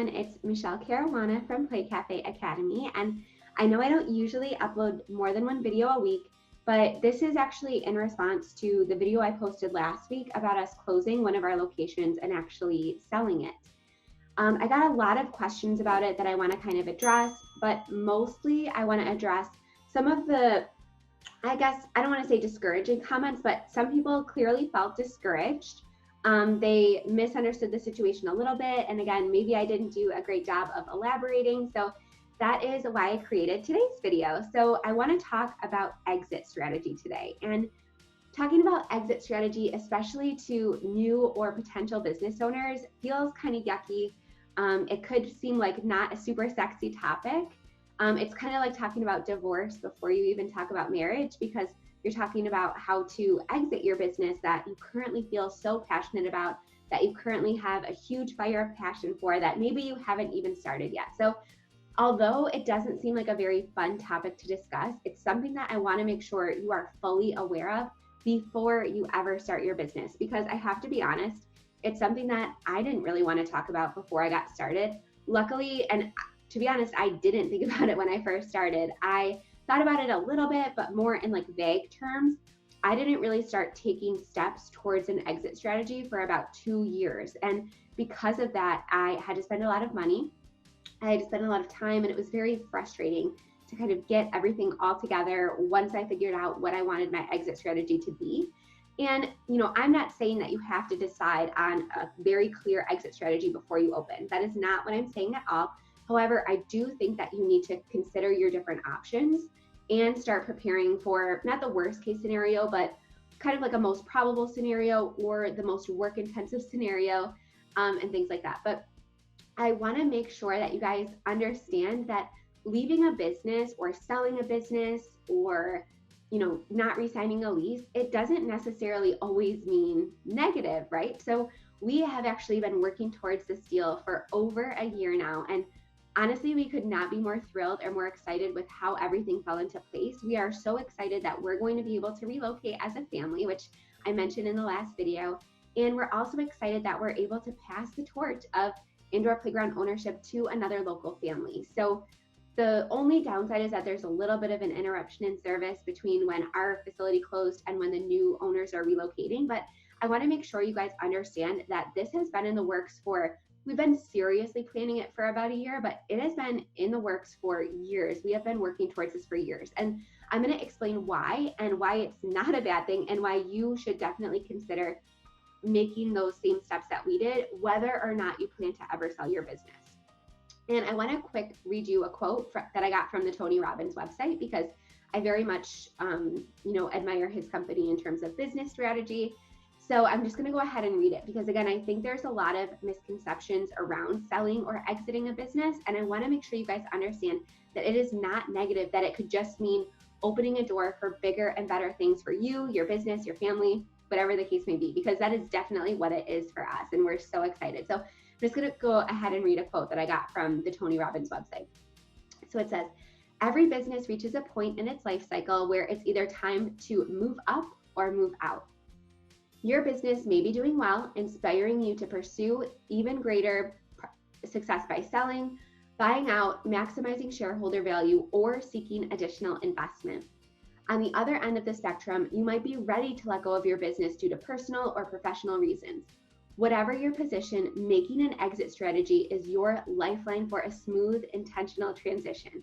everyone, it's Michelle Caruana from Play Cafe Academy, and I know I don't usually upload more than one video a week, but this is actually in response to the video I posted last week about us closing one of our locations and actually selling it. I got a lot of questions about it that I want to kind of address, but mostly I want to address some of the, I guess, I don't want to say discouraging comments, but some people clearly felt discouraged. They misunderstood the situation a little bit. And again, maybe I didn't do a great job of elaborating. So that is why I created today's video. So I want to talk about exit strategy today. And talking about exit strategy, especially to new or potential business owners, feels kind of yucky. It could seem like not a super sexy topic. It's kind of like talking about divorce before you even talk about marriage, because you're talking about how to exit your business that you currently feel so passionate about, that you currently have a huge fire of passion for, that maybe you haven't even started yet. So although it doesn't seem like a very fun topic to discuss, it's something that I want to make sure you are fully aware of before you ever start your business. Because I have to be honest, it's something that I didn't really want to talk about before I got started. Luckily, and to be honest, I didn't think about it when I first started. I thought about it a little bit, but more in like vague terms. I didn't really start taking steps towards an exit strategy for about 2 years. And because of that, I had to spend a lot of money. I had to spend a lot of time, and it was very frustrating to kind of get everything all together once I figured out what I wanted my exit strategy to be. And, I'm not saying that you have to decide on a very clear exit strategy before you open. That is not what I'm saying at all. However, I do think that you need to consider your different options and start preparing for not the worst case scenario, but kind of like a most probable scenario or the most work intensive scenario, and things like that. But I want to make sure that you guys understand that leaving a business or selling a business or not re-signing a lease, it doesn't necessarily always mean negative, right? So we have actually been working towards this deal for over a year now. And honestly, we could not be more thrilled or more excited with how everything fell into place. We are so excited that we're going to be able to relocate as a family, which I mentioned in the last video. And we're also excited that we're able to pass the torch of indoor playground ownership to another local family. So the only downside is that there's a little bit of an interruption in service between when our facility closed and when the new owners are relocating. But I want to make sure you guys understand that this has been in the works for, we've been seriously planning it for about a year, but it has been in the works for years. We have been working towards this for years. And I'm going to explain why and why it's not a bad thing and why you should definitely consider making those same steps that we did, whether or not you plan to ever sell your business. And I want to quick read you a quote that I got from the Tony Robbins website, because I very much, admire his company in terms of business strategy. So I'm just going to go ahead and read it, because again, I think there's a lot of misconceptions around selling or exiting a business. And I want to make sure you guys understand that it is not negative, that it could just mean opening a door for bigger and better things for you, your business, your family, whatever the case may be, because that is definitely what it is for us. And we're so excited. So I'm just going to go ahead and read a quote that I got from the Tony Robbins website. So it says, "Every business reaches a point in its life cycle where it's either time to move up or move out. Your business may be doing well, inspiring you to pursue even greater success by selling, buying out, maximizing shareholder value, or seeking additional investment. On the other end of the spectrum, you might be ready to let go of your business due to personal or professional reasons. Whatever your position, making an exit strategy is your lifeline for a smooth, intentional transition."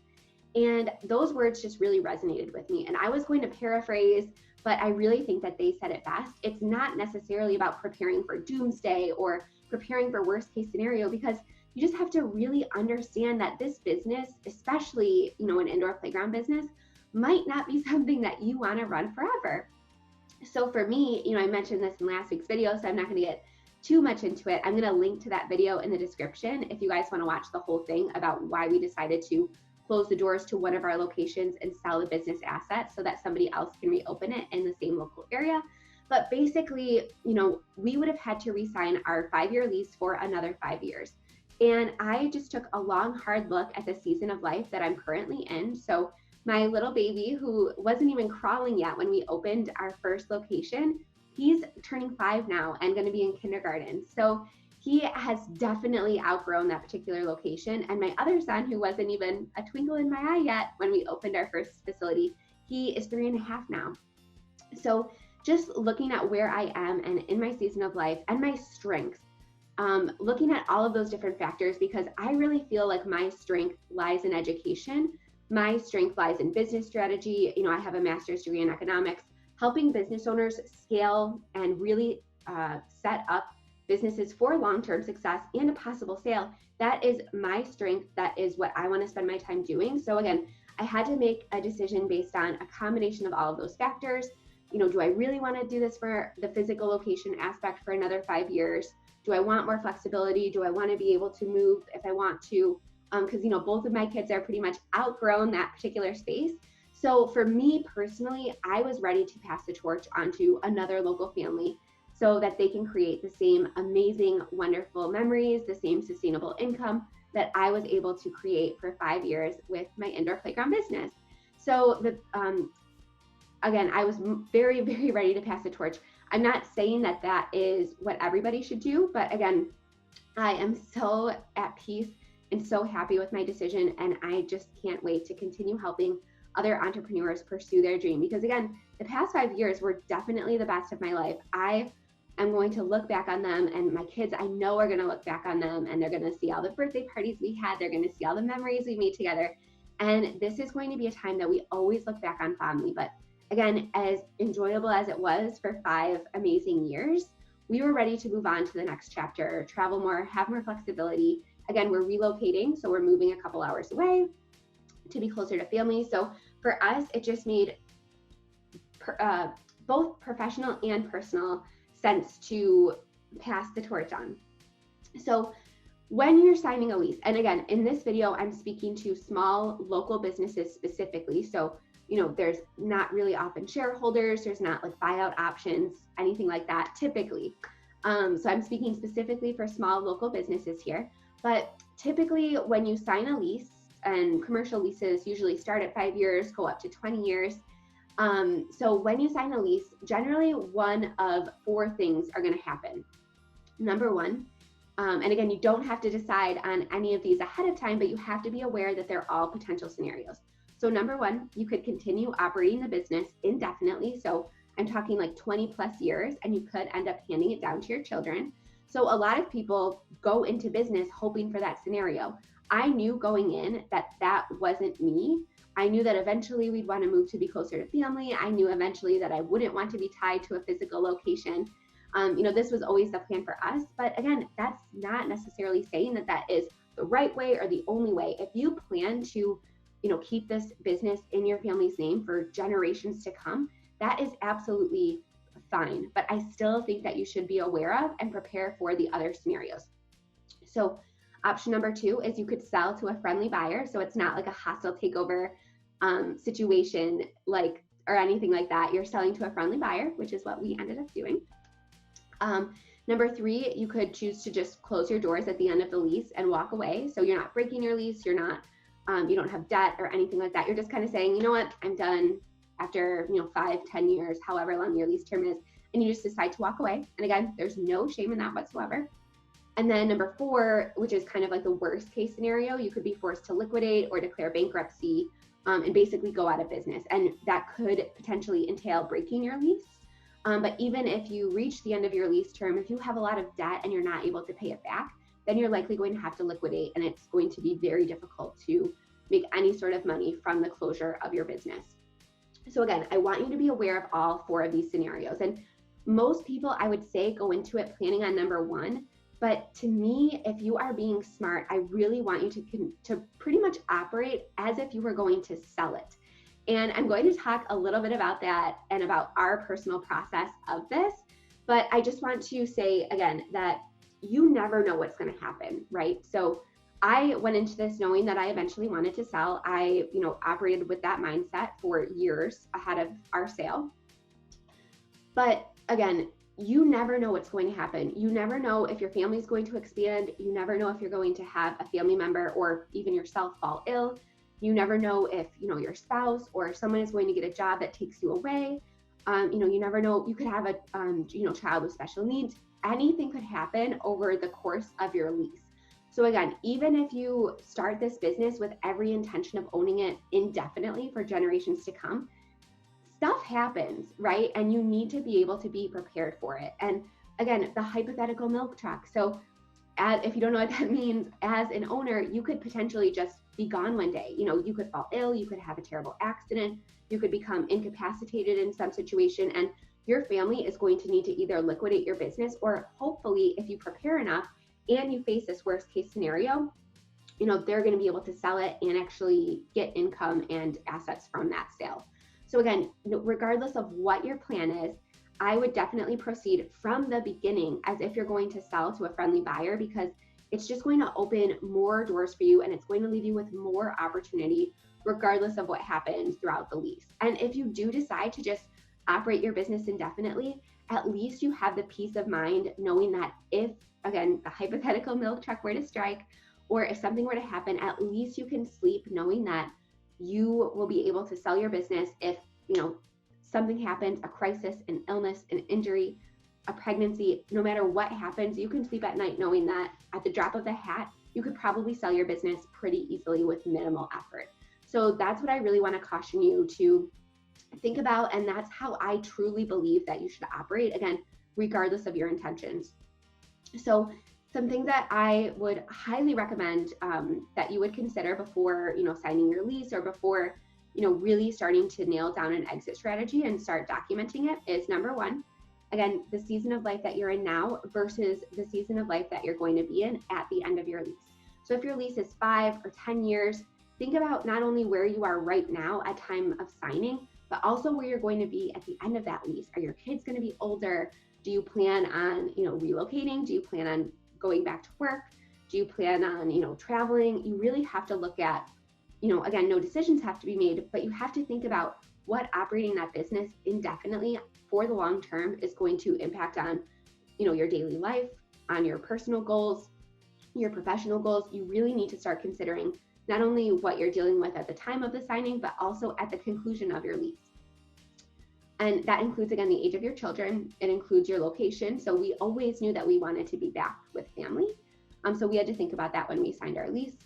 And those words just really resonated with me. And I was going to paraphrase, but I really think that they said it best. It's not necessarily about preparing for doomsday or preparing for worst case scenario, because you just have to really understand that this business, especially, an indoor playground business, might not be something that you want to run forever. So for me, I mentioned this in last week's video, so I'm not going to get too much into it. I'm going to link to that video in the description if you guys want to watch the whole thing about why we decided to close the doors to one of our locations and sell the business asset so that somebody else can reopen it in the same local area. But basically, we would have had to re-sign our 5-year lease for another 5 years. And I just took a long, hard look at the season of life that I'm currently in. So my little baby, who wasn't even crawling yet when we opened our first location, he's turning 5 now and going to be in kindergarten. So he has definitely outgrown that particular location. And my other son, who wasn't even a twinkle in my eye yet when we opened our first facility, he is 3.5 now. So just looking at where I am and in my season of life and my strengths, looking at all of those different factors, because I really feel like my strength lies in education. My strength lies in business strategy. I have a master's degree in economics, helping business owners scale and really set up businesses for long-term success and a possible sale. That is my strength. That is what I want to spend my time doing. So again, I had to make a decision based on a combination of all of those factors. Do I really want to do this for the physical location aspect for another 5 years? Do I want more flexibility? Do I want to be able to move if I want to? Because both of my kids are pretty much outgrown that particular space. So for me personally, I was ready to pass the torch onto another local family so that they can create the same amazing, wonderful memories, the same sustainable income that I was able to create for 5 years with my indoor playground business. So again, I was very, very ready to pass the torch. I'm not saying that that is what everybody should do, but again, I am so at peace and so happy with my decision, and I just can't wait to continue helping other entrepreneurs pursue their dream, because again, the past 5 years were definitely the best of my life. I am going to look back on them, and my kids I know are going to look back on them, and they're going to see all the birthday parties we had. They're going to see all the memories we made together, and this is going to be a time that we always look back on fondly. But again, as enjoyable as it was for 5 amazing years, we were ready to move on to the next chapter, travel more, have more flexibility. Again, we're relocating, so we're moving a couple hours away to be closer to family. So for us, it just made both professional and personal sense to pass the torch on. So when you're signing a lease, and again, in this video, I'm speaking to small local businesses specifically. So there's not really often shareholders, there's not like buyout options, anything like that typically. So I'm speaking specifically for small local businesses here, but typically when you sign a lease, and commercial leases usually start at 5 years, go up to 20 years. So when you sign a lease, generally one of 4 things are going to happen. Number one, and again, you don't have to decide on any of these ahead of time, but you have to be aware that they're all potential scenarios. So number one, you could continue operating the business indefinitely. So I'm talking like 20 plus years, and you could end up handing it down to your children. So a lot of people go into business hoping for that scenario. I knew going in that that wasn't me. I knew that eventually we'd want to move to be closer to family. I knew eventually that I wouldn't want to be tied to a physical location. This was always the plan for us. But again, that's not necessarily saying that that is the right way or the only way. If you plan to keep this business in your family's name for generations to come, that is absolutely fine. But I still think that you should be aware of and prepare for the other scenarios. So option number 2 is you could sell to a friendly buyer. So it's not like a hostile takeover situation or anything like that. You're selling to a friendly buyer, which is what we ended up doing. Number 3, you could choose to just close your doors at the end of the lease and walk away. So you're not breaking your lease. You're not you don't have debt or anything like that. You're just kind of saying, you know what, I'm done after 5, 10 years, however long your lease term is, and you just decide to walk away. And again, there's no shame in that whatsoever. And then number 4, which is kind of like the worst case scenario, you could be forced to liquidate or declare bankruptcy and basically go out of business. And that could potentially entail breaking your lease. But even if you reach the end of your lease term, if you have a lot of debt and you're not able to pay it back, then you're likely going to have to liquidate, and it's going to be very difficult to make any sort of money from the closure of your business. So again, I want you to be aware of all 4 of these scenarios. And most people, I would say, go into it planning on number 1. But to me, if you are being smart, I really want you to pretty much operate as if you were going to sell it. And I'm going to talk a little bit about that and about our personal process of this. But I just want to say again that you never know what's going to happen, right? So I went into this knowing that I eventually wanted to sell. I, operated with that mindset for years ahead of our sale. But again, you never know what's going to happen. You never know if your family is going to expand. You never know if you're going to have a family member or even yourself fall ill. You never know if, your spouse or someone is going to get a job that takes you away. You never know, you could have a, child with special needs. anything could happen over the course of your lease. So again, even if you start this business with every intention of owning it indefinitely for generations to come, stuff happens, right? And you need to be able to be prepared for it. And again, the hypothetical milk truck. So if you don't know what that means, as an owner, you could potentially just be gone one day. You could fall ill, you could have a terrible accident, you could become incapacitated in some situation, and your family is going to need to either liquidate your business, or hopefully, if you prepare enough and you face this worst case scenario, they're going to be able to sell it and actually get income and assets from that sale. So again, regardless of what your plan is, I would definitely proceed from the beginning as if you're going to sell to a friendly buyer, because it's just going to open more doors for you and it's going to leave you with more opportunity regardless of what happens throughout the lease. And if you do decide to just operate your business indefinitely, at least you have the peace of mind knowing that if, again, the hypothetical milk truck were to strike, or if something were to happen, at least you can sleep knowing that you will be able to sell your business if, something happens, a crisis, an illness, an injury, a pregnancy. No matter what happens, you can sleep at night knowing that at the drop of the hat, you could probably sell your business pretty easily with minimal effort. So that's what I really want to caution you to think about. And that's how I truly believe that you should operate, again, regardless of your intentions. So some things that I would highly recommend that you would consider before, signing your lease, or before, really starting to nail down an exit strategy and start documenting it, is number one, again, the season of life that you're in now versus the season of life that you're going to be in at the end of your lease. So if your lease is 5 or 10 years, think about not only where you are right now at time of signing, but also where you're going to be at the end of that lease. Are your kids going to be older? Do you plan on, relocating? Do you plan on going back to work? Do you plan on, traveling? You really have to look at, again, no decisions have to be made, but you have to think about what operating that business indefinitely for the long term is going to impact on, your daily life, on your personal goals, your professional goals. You really need to start considering not only what you're dealing with at the time of the signing, but also at the conclusion of your lease. And that includes, again, the age of your children. It includes your location. So we always knew that we wanted to be back with family. So we had to think about that when we signed our lease.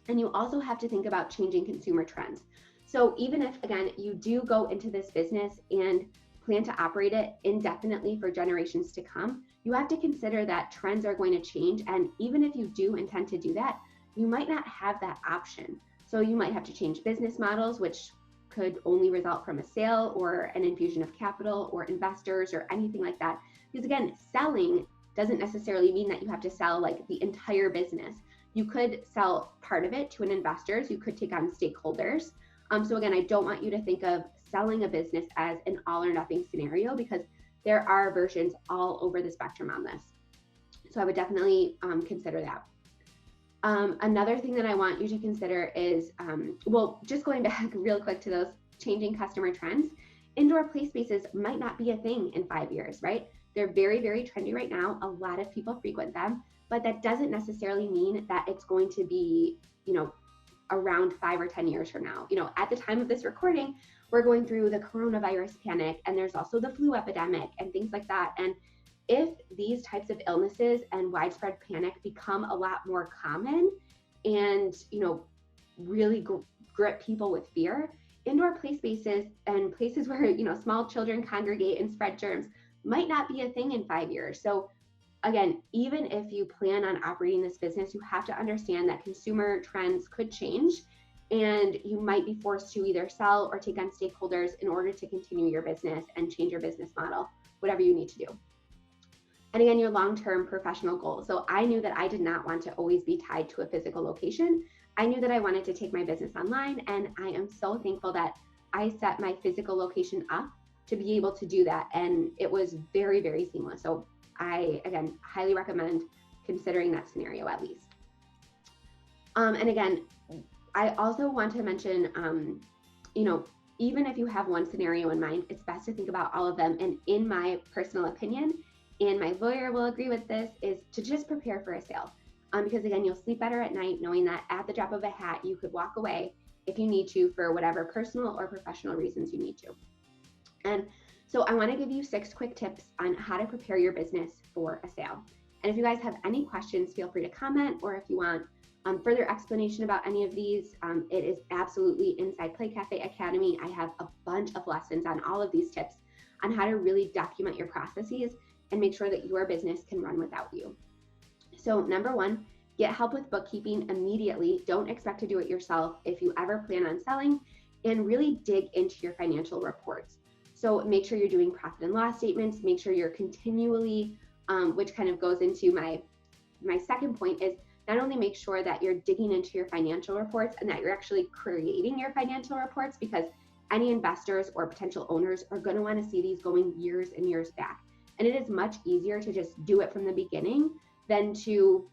And you also have to think about changing consumer trends. So even if, again, you do go into this business and plan to operate it indefinitely for generations to come, you have to consider that trends are going to change. And even if you do intend to do that, you might not have that option. So you might have to change business models, which could only result from a sale or an infusion of capital or investors or anything like that. Because again, selling doesn't necessarily mean that you have to sell like the entire business. You could sell part of it to an investors. You could take on stakeholders. So again, I don't want you to think of selling a business as an all or nothing scenario, because there are versions all over the spectrum on this. So I would definitely consider that. Another thing that I want you to consider is, just going back real quick to those changing customer trends, indoor play spaces might not be a thing in 5 years, right? They're very, very trendy right now. A lot of people frequent them, but that doesn't necessarily mean that it's going to be, around 5 or 10 years from now. At the time of this recording, we're going through the coronavirus panic, and there's also the flu epidemic and things like that. And if these types of illnesses and widespread panic become a lot more common and, really grip people with fear, indoor play spaces and places where, small children congregate and spread germs might not be a thing in 5 years. So again, even if you plan on operating this business, you have to understand that consumer trends could change, and you might be forced to either sell or take on stakeholders in order to continue your business and change your business model, whatever you need to do. And again, your long-term professional goals. So I knew that I did not want to always be tied to a physical location. I knew that I wanted to take my business online, and I am so thankful that I set my physical location up to be able to do that. And it was very, very seamless. So I, again, highly recommend considering that scenario at least. And again, I also want to mention, even if you have one scenario in mind, it's best to think about all of them. And in my personal opinion, and my lawyer will agree with this, is to just prepare for a sale. Because again, you'll sleep better at night knowing that at the drop of a hat, you could walk away if you need to for whatever personal or professional reasons you need to. And So I want to give you 6 quick tips on how to prepare your business for a sale. And if you guys have any questions, feel free to comment, or if you want further explanation about any of these, it is absolutely inside Play Cafe Academy. I have a bunch of lessons on all of these tips on how to really document your processes and make sure that your business can run without you. So number 1, get help with bookkeeping immediately. Don't expect to do it yourself if you ever plan on selling, and really dig into your financial reports. So make sure you're doing profit and loss statements, make sure you're continually, which kind of goes into my second point, is not only make sure that you're digging into your financial reports and that you're actually creating your financial reports, because any investors or potential owners are going to want to see these going years and years back. And it is much easier to just do it from the beginning than to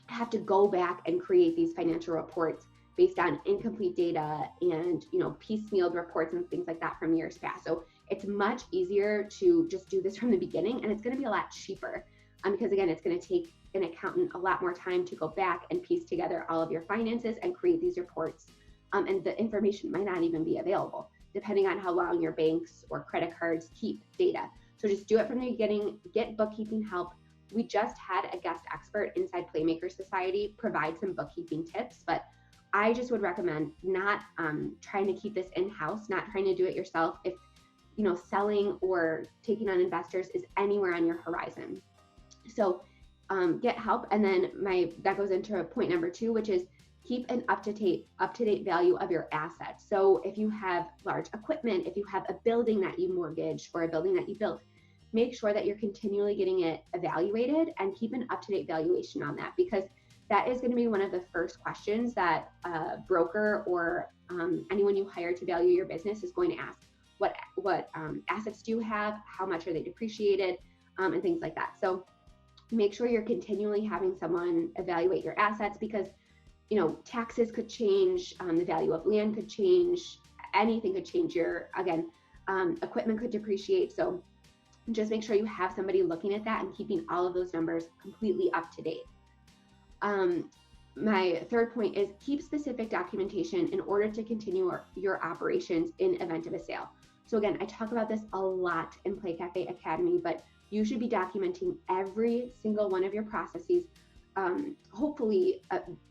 have to go back and create these financial reports based on incomplete data and, piecemealed reports and things like that from years past. So it's much easier to just do this from the beginning, and it's going to be a lot cheaper because again, it's going to take an accountant a lot more time to go back and piece together all of your finances and create these reports. And the information might not even be available, depending on how long your banks or credit cards keep data. So just do it from the beginning, get bookkeeping help. We just had a guest expert inside Playmaker Society provide some bookkeeping tips, but I just would recommend not trying to keep this in-house, not trying to do it yourself if selling or taking on investors is anywhere on your horizon. So get help. And then that goes into point number 2, which is keep an up-to-date value of your assets. So if you have large equipment, if you have a building that you mortgaged or a building that you built, make sure that you're continually getting it evaluated and keep an up-to-date valuation on that, because that is going to be one of the first questions that a broker or anyone you hire to value your business is going to ask. What assets do you have? How much are they depreciated? And things like that. So make sure you're continually having someone evaluate your assets, because taxes could change, the value of land could change, anything could change. Equipment could depreciate. So just make sure you have somebody looking at that and keeping all of those numbers completely up to date. My third point is keep specific documentation in order to continue your operations in event of a sale. So again, I talk about this a lot in Play Cafe Academy, but you should be documenting every single one of your processes, hopefully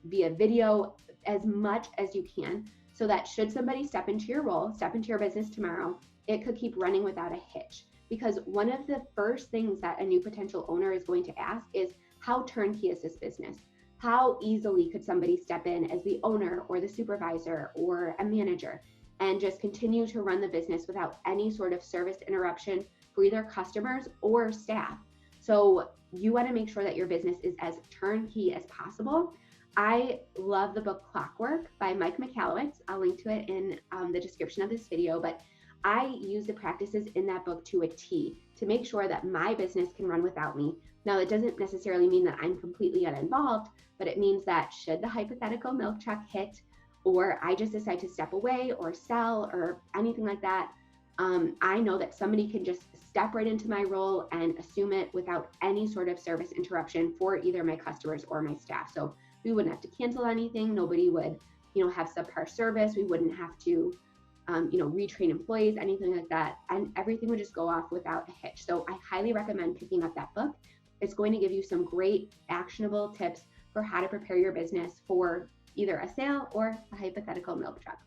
via video, as much as you can, so that should somebody step into your business tomorrow, it could keep running without a hitch. Because one of the first things that a new potential owner is going to ask is, how turnkey is this business? How easily could somebody step in as the owner or the supervisor or a manager and just continue to run the business without any sort of service interruption for either customers or staff? So you want to make sure that your business is as turnkey as possible. I love the book Clockwork by Mike Michalowicz. I'll link to it in the description of this video, but I use the practices in that book to a T to make sure that my business can run without me. Now, it doesn't necessarily mean that I'm completely uninvolved, but it means that should the hypothetical milk truck hit, or I just decide to step away or sell or anything like that, I know that somebody can just step right into my role and assume it without any sort of service interruption for either my customers or my staff. So we wouldn't have to cancel anything. Nobody would, have subpar service. We wouldn't have to, retrain employees, anything like that. And everything would just go off without a hitch. So I highly recommend picking up that book. It's going to give you some great actionable tips for how to prepare your business for either a sale or a hypothetical milk truck.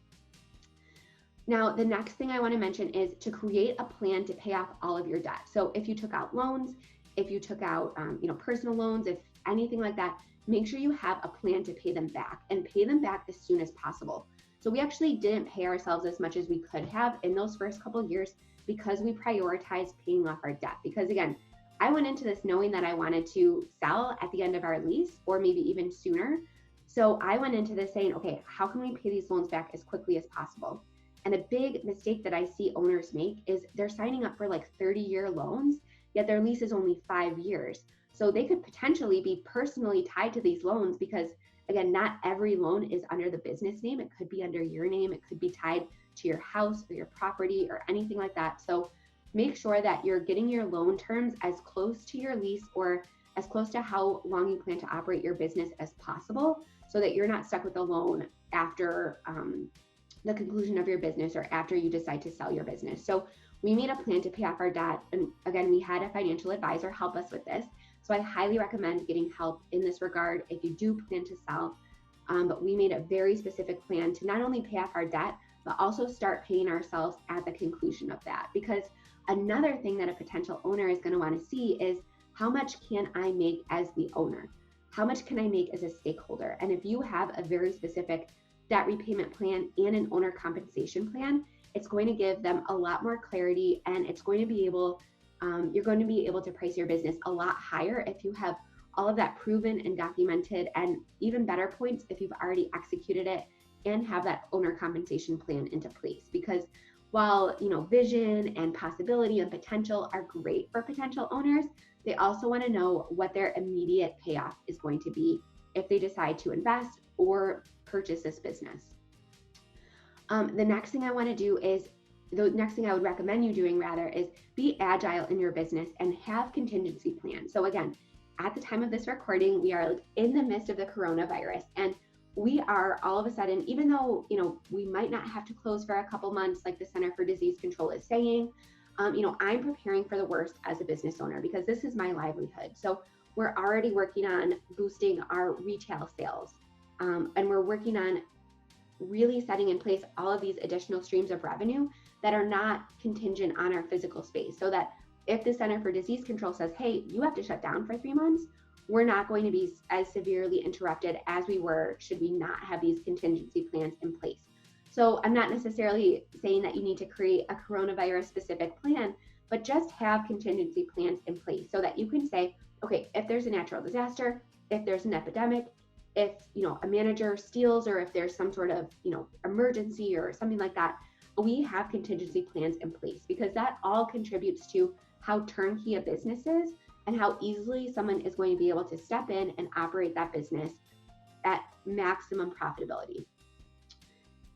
Now, the next thing I want to mention is to create a plan to pay off all of your debt. So if you took out loans, if you took out, personal loans, if anything like that, make sure you have a plan to pay them back and pay them back as soon as possible. So we actually didn't pay ourselves as much as we could have in those first couple of years because we prioritized paying off our debt. Because again, I went into this knowing that I wanted to sell at the end of our lease or maybe even sooner. So I went into this saying, okay, how can we pay these loans back as quickly as possible? And a big mistake that I see owners make is they're signing up for like 30-year loans, yet their lease is only 5 years. So they could potentially be personally tied to these loans because, again, not every loan is under the business name. It could be under your name. It could be tied to your house or your property or anything like that. So make sure that you're getting your loan terms as close to your lease or as close to how long you plan to operate your business as possible so that you're not stuck with a loan after the conclusion of your business or after you decide to sell your business. So we made a plan to pay off our debt. And again, we had a financial advisor help us with this. So I highly recommend getting help in this regard if you do plan to sell. But we made a very specific plan to not only pay off our debt, but also start paying ourselves at the conclusion of that. Because another thing that a potential owner is going to want to see is, how much can I make as the owner? How much can I make as a stakeholder? And if you have a very specific debt repayment plan and an owner compensation plan, it's going to give them a lot more clarity, and it's going to be able, you're going to be able to price your business a lot higher if you have all of that proven and documented, and even better points if you've already executed it and have that owner compensation plan into place. Because while vision and possibility and potential are great for potential owners, they also want to know what their immediate payoff is going to be if they decide to invest or purchase this business. The next thing I want to do is, the next thing I would recommend you doing rather, is be agile in your business and have contingency plans. So again, at the time of this recording, we are in the midst of the coronavirus, and we are all of a sudden, even though we might not have to close for a couple months like the Center for Disease Control is saying, I'm preparing for the worst as a business owner because this is my livelihood. So we're already working on boosting our retail sales, and we're working on really setting in place all of these additional streams of revenue that are not contingent on our physical space, so that if the Center for Disease Control says, hey, you have to shut down for 3 months, we're not going to be as severely interrupted as we were should we not have these contingency plans in place. So I'm not necessarily saying that you need to create a coronavirus specific plan, but just have contingency plans in place so that you can say, okay, if there's a natural disaster, if there's an epidemic, if a manager steals, or if there's some sort of emergency or something like that, we have contingency plans in place, because that all contributes to how turnkey a business is and how easily someone is going to be able to step in and operate that business at maximum profitability.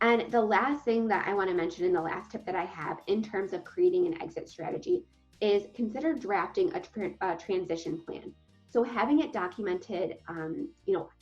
And the last thing that I want to mention, in the last tip that I have in terms of creating an exit strategy, is consider drafting a transition plan. So having it documented,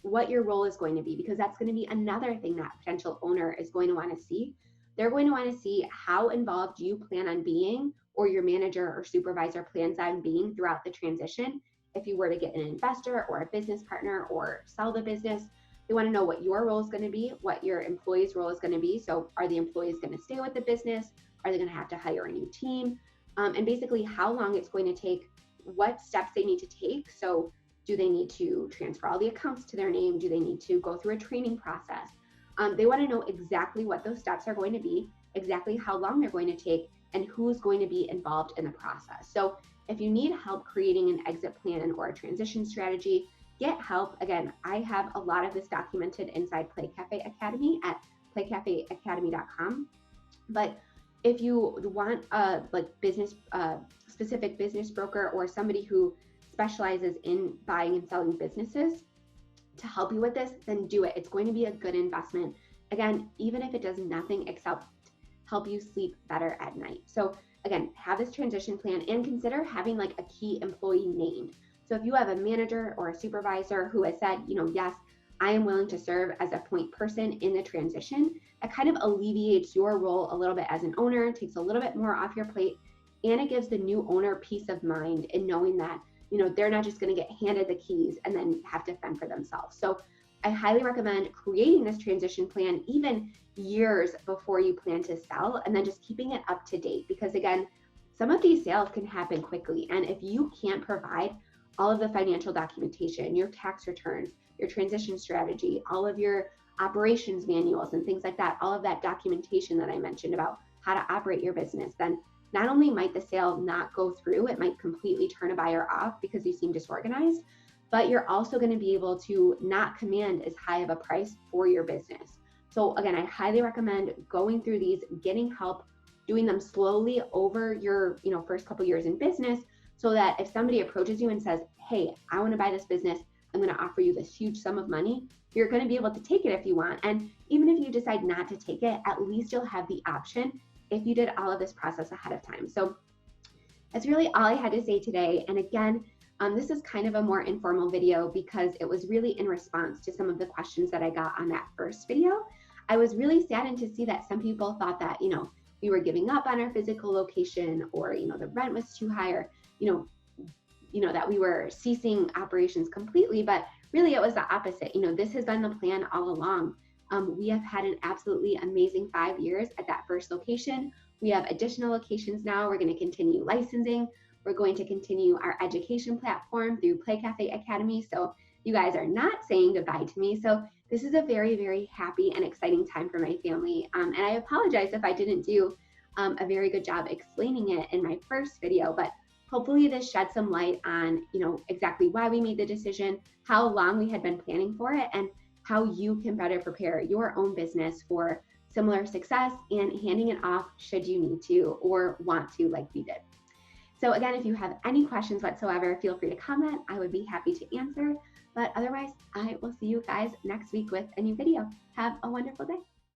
what your role is going to be, because that's going to be another thing that potential owner is going to want to see. They're going to want to see how involved you plan on being, or your manager or supervisor plans on being throughout the transition. If you were to get an investor or a business partner or sell the business, they want to know what your role is going to be, what your employee's role is going to be. So are the employees going to stay with the business? Are they going to have to hire a new team? And basically how long it's going to take, what steps they need to take. So do they need to transfer all the accounts to their name? Do they need to go through a training process? They want to know exactly what those steps are going to be, exactly how long they're going to take, and who's going to be involved in the process. So if you need help creating an exit plan or a transition strategy, get help. Again, I have a lot of this documented inside Play Cafe Academy at playcafeacademy.com. But if you want a specific business broker or somebody who specializes in buying and selling businesses to help you with this, then do it. It's going to be a good investment. Again, even if it does nothing except help you sleep better at night. So again, have this transition plan and consider having like a key employee named. So if you have a manager or a supervisor who has said, yes, I am willing to serve as a point person in the transition, that kind of alleviates your role a little bit as an owner, takes a little bit more off your plate, and it gives the new owner peace of mind in knowing that, they're not just going to get handed the keys and then have to fend for themselves. So I highly recommend creating this transition plan even years before you plan to sell, and then just keeping it up to date, because again, some of these sales can happen quickly. And if you can't provide all of the financial documentation, your tax returns, your transition strategy, all of your operations manuals and things like that, all of that documentation that I mentioned about how to operate your business, then not only might the sale not go through, it might completely turn a buyer off because you seem disorganized, but you're also going to be able to not command as high of a price for your business. So again, I highly recommend going through these, getting help, doing them slowly over your first couple years in business, so that if somebody approaches you and says, hey, I want to buy this business, I'm going to offer you this huge sum of money, you're going to be able to take it if you want. And even if you decide not to take it, at least you'll have the option if you did all of this process ahead of time. So that's really all I had to say today. And again, this is kind of a more informal video because it was really in response to some of the questions that I got on that first video. I was really saddened to see that some people thought that, we were giving up on our physical location, or the rent was too high, or that we were ceasing operations completely. But really it was the opposite. This has been the plan all along. We have had an absolutely amazing 5 years at that first location. We have additional locations now. We're going to continue licensing. We're going to continue our education platform through Play Cafe Academy. So you guys are not saying goodbye to me. So this is a very, very happy and exciting time for my family. And I apologize if I didn't do a very good job explaining it in my first video, but hopefully this shed some light on, exactly why we made the decision, how long we had been planning for it, and how you can better prepare your own business for similar success and handing it off should you need to or want to, like we did. So again, if you have any questions whatsoever, feel free to comment. I would be happy to answer. But otherwise, I will see you guys next week with a new video. Have a wonderful day.